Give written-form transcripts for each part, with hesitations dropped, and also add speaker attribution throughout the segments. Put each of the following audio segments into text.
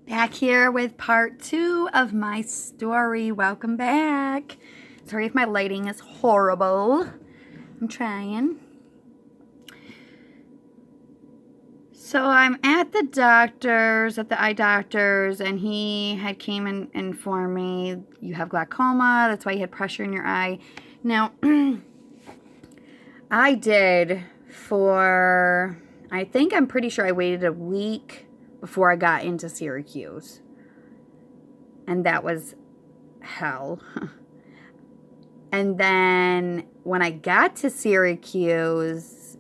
Speaker 1: Back here with part 2 of my story. Welcome back. Sorry if my lighting is horrible. I'm trying. So I'm at the doctor's, at the eye doctor's, and he had came and informed me, you have glaucoma, that's why you had pressure in your eye. Now, I did I'm pretty sure I waited a week before I got into Syracuse. And that was hell. And then when I got to Syracuse,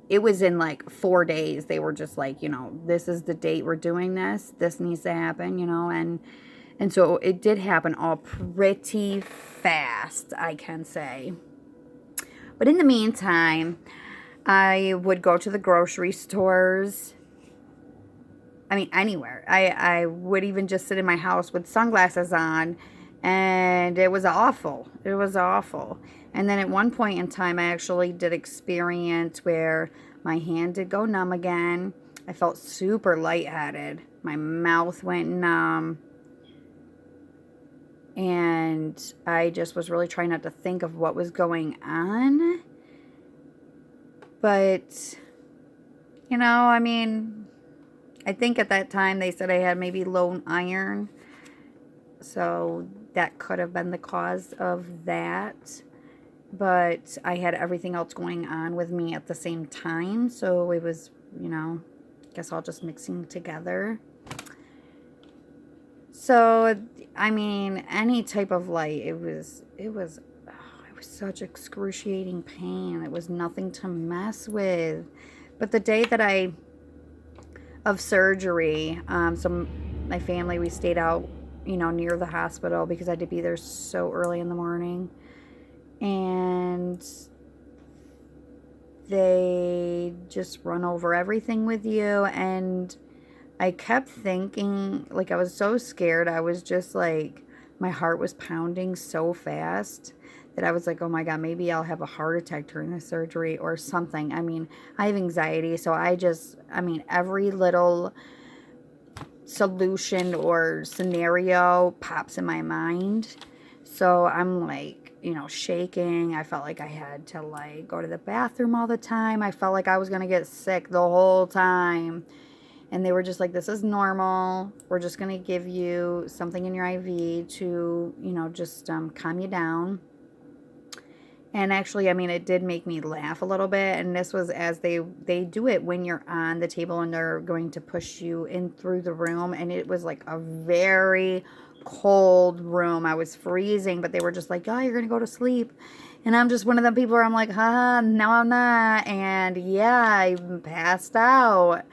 Speaker 1: it was in like 4 days. They were just like, this is the date we're doing this. This needs to happen, and so it did happen all pretty fast, I can say. But in the meantime, I would go to the grocery stores. I mean, anywhere. I would even just sit in my house with sunglasses on, and it was awful. It was awful. And then at one point in time, I actually did experience where my hand did go numb again. I felt super lightheaded. My mouth went numb. And I just was really trying not to think of what was going on. But, I think at that time they said I had maybe low iron. So that could have been the cause of that. But I had everything else going on with me at the same time. So it was, I guess all just mixing together. So, any type of light, it was such excruciating pain. It was nothing to mess with. But the day that of surgery, so my family, we stayed out, near the hospital because I had to be there so early in the morning. And they just run over everything with you. And I kept thinking, I was so scared. I was just my heart was pounding so fast that I was like, oh my God, maybe I'll have a heart attack during the surgery or something. I have anxiety. So every little solution or scenario pops in my mind. So I'm shaking. I felt like I had to go to the bathroom all the time. I felt like I was going to get sick the whole time. And they were just like, this is normal. We're just going to give you something in your IV to, just calm you down. And actually, it did make me laugh a little bit. And this was as they do it when you're on the table and they're going to push you in through the room. And it was like a very cold room. I was freezing, but they were just like, oh, you're going to go to sleep. And I'm just one of the people where I'm like, haha, no, I'm not. And yeah, I passed out.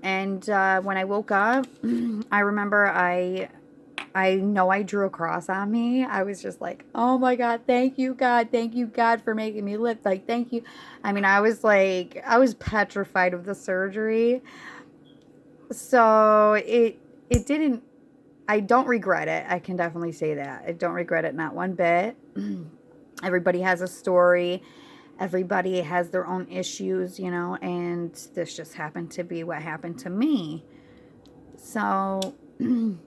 Speaker 1: And when I woke up, I remember I know I drew a cross on me. I was just like, oh my God, thank you, God. Thank you, God, for making me live. Thank you. I was petrified of the surgery. So it didn't, I don't regret it. I can definitely say that. I don't regret it, not one bit. Everybody has a story. Everybody has their own issues, and this just happened to be what happened to me. So and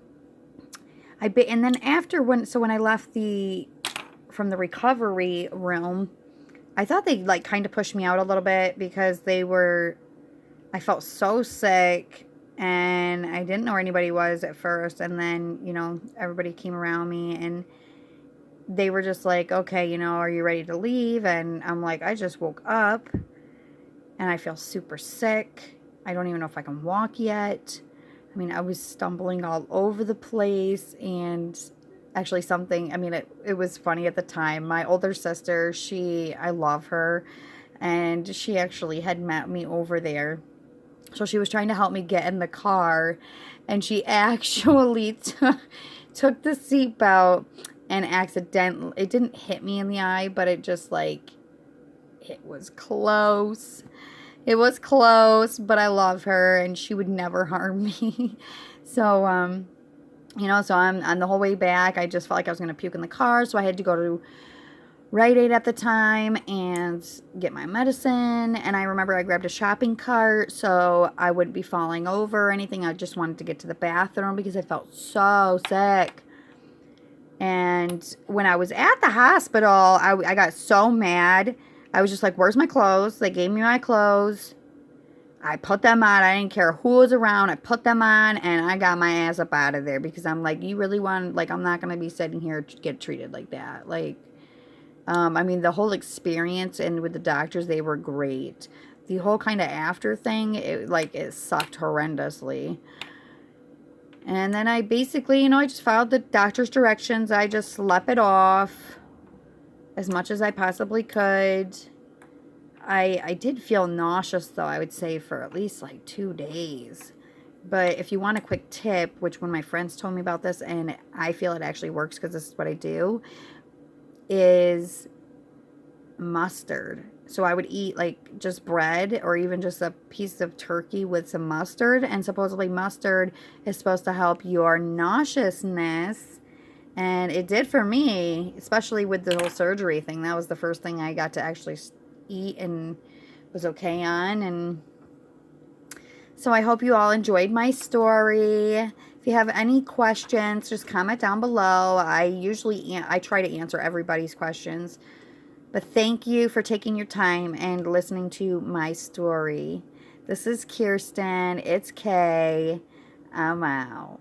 Speaker 1: then after when I left from the recovery room, I thought they kind of pushed me out a little bit because I felt so sick and I didn't know where anybody was at first. And then, everybody came around me and they were just like, okay, are you ready to leave? And I'm like, I just woke up and I feel super sick. I don't even know if I can walk yet. I was stumbling all over the place. And actually it was funny at the time. My older sister, I love her. And she actually had met me over there. So she was trying to help me get in the car. And she actually took the seatbelt and accidentally, it didn't hit me in the eye, but it just it was close. It was close, but I love her and she would never harm me. So, so I'm on the whole way back. I just felt like I was going to puke in the car. So I had to go to Rite Aid at the time and get my medicine. And I remember I grabbed a shopping cart so I wouldn't be falling over or anything. I just wanted to get to the bathroom because I felt so sick. And when I was at the hospital, I got so mad. I was just like, where's my clothes? They gave me my clothes. I put them on. I didn't care who was around. I put them on and I got my ass up out of there because I'm like, you really want, like, I'm not going to be sitting here to get treated like that. Like, I mean, the whole experience and with the doctors, they were great. The whole kind of after thing, it sucked horrendously. And then I basically, I just followed the doctor's directions. I just slept it off as much as I possibly could. I did feel nauseous, though, I would say, for at least like 2 days. But if you want a quick tip, which one of my friends told me about this, and I feel it actually works because this is what I do, is mustard. So I would eat like just bread or even just a piece of turkey with some mustard. And supposedly mustard is supposed to help your nauseousness. And it did for me, especially with the whole surgery thing. That was the first thing I got to actually eat and was okay on. And so I hope you all enjoyed my story. If you have any questions, just comment down below. I try to answer everybody's questions. But thank you for taking your time and listening to my story. This is Kirsten. It's Kay. I'm out.